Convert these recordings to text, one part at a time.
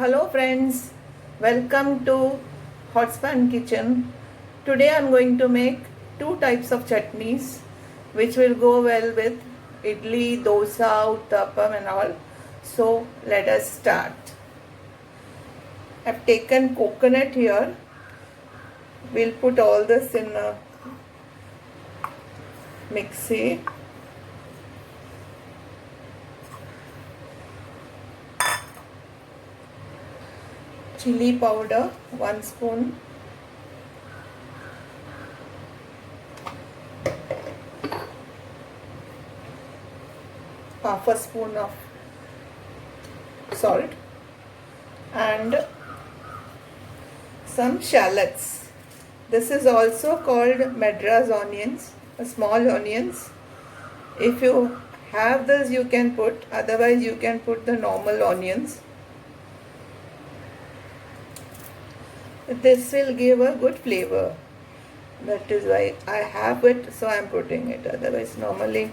Hello friends, welcome to Hotspan Kitchen. Today I am going to make two types of chutneys which will go well with idli, dosa, uttappa and all. So let us start. I have taken coconut here. We'll put all this in a mixie. Chilli powder 1 spoon, half a spoon of salt and some shallots. This is also called Madras onions, small onions. If you have this you can put, otherwise you can put the normal onions. This will give a good flavor. That is why I have it, so I am putting it. Otherwise, normally,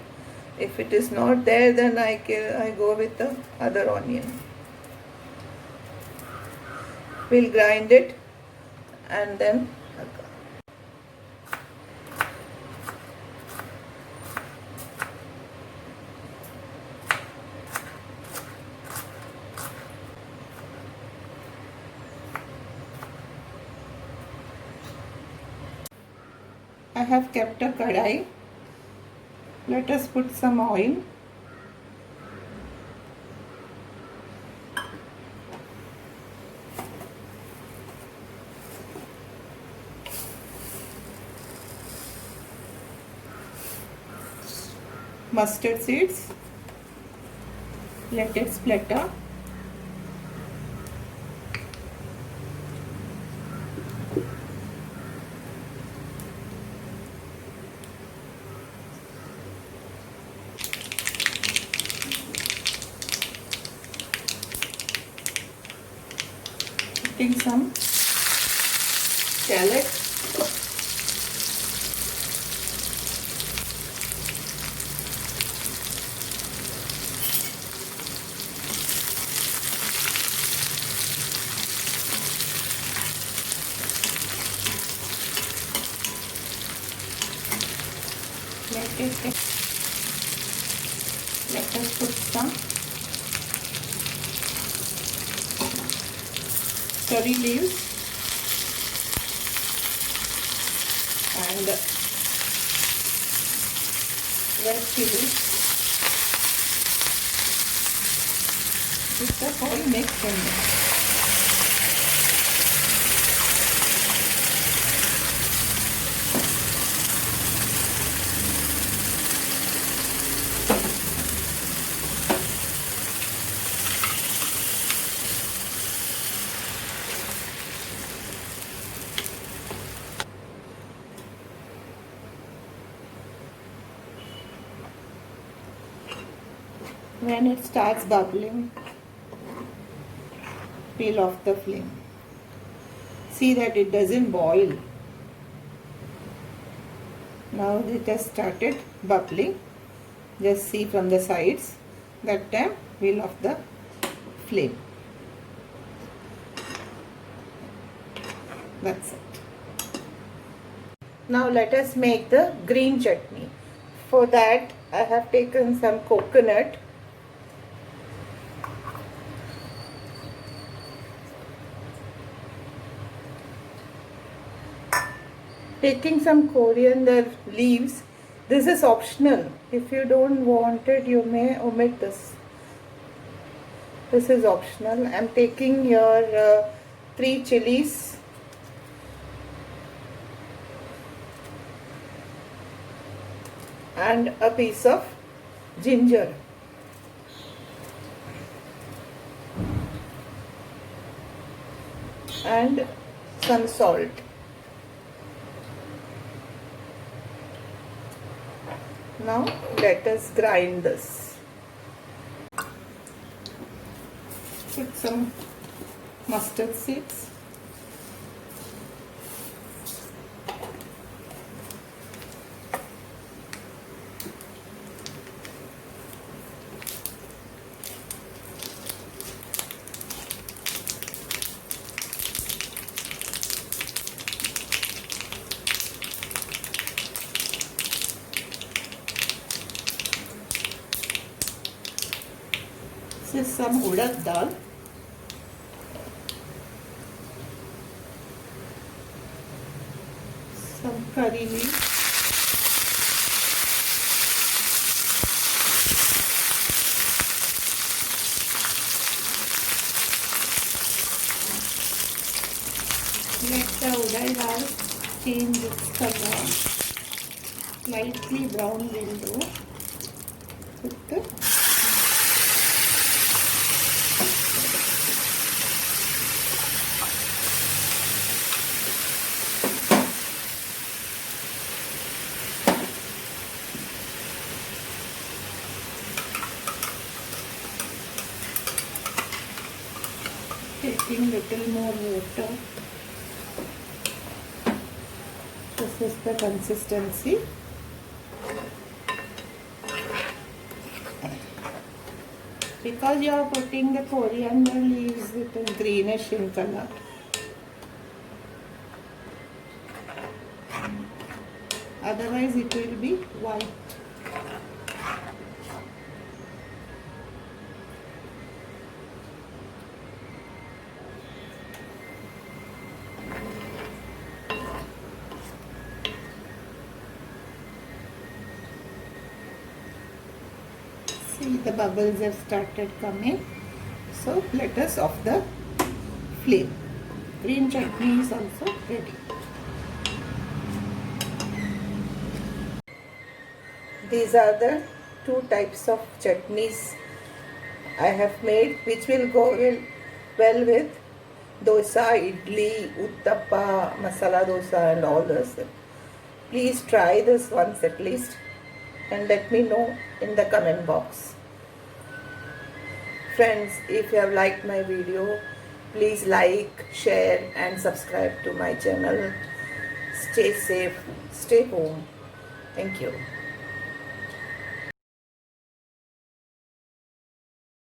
if it is not there, then I go with the other onion. We'll grind it and then I have kept a kadai. Let us put some oil. Mustard seeds. Let it splutter. Putting some shallots. Let us put some curry leaves and red chilli. Put the whole mix in there. When it starts bubbling, peel off the flame. See that it doesn't boil. Now it has started bubbling. Just see from the sides. That time peel off the flame. That's it. Now let us make the green chutney. For that I have taken some coconut. Taking some coriander leaves. This is optional. If you don't want it, you may omit this. This is optional. I am taking your 3 chillies. And a piece of ginger. And some salt. Now let us grind this. Put some mustard seeds. some udad dal. Some curry leaves. Let the udad dal change its color. Slightly brown will do. Put the taking little more water. This is the consistency. Because you are putting the coriander leaves, it is greenish in color. Otherwise it will be white. See, the bubbles have started coming. So let us off the flame. Green chutney is also ready. These are the two types of chutneys I have made, which will go well with dosa, idli, uttappa, masala dosa and all this. Please try this once at least and let me know in the comment box. Friends, if you have liked my video, please like, share and subscribe to my channel. Stay safe, stay home. Thank you.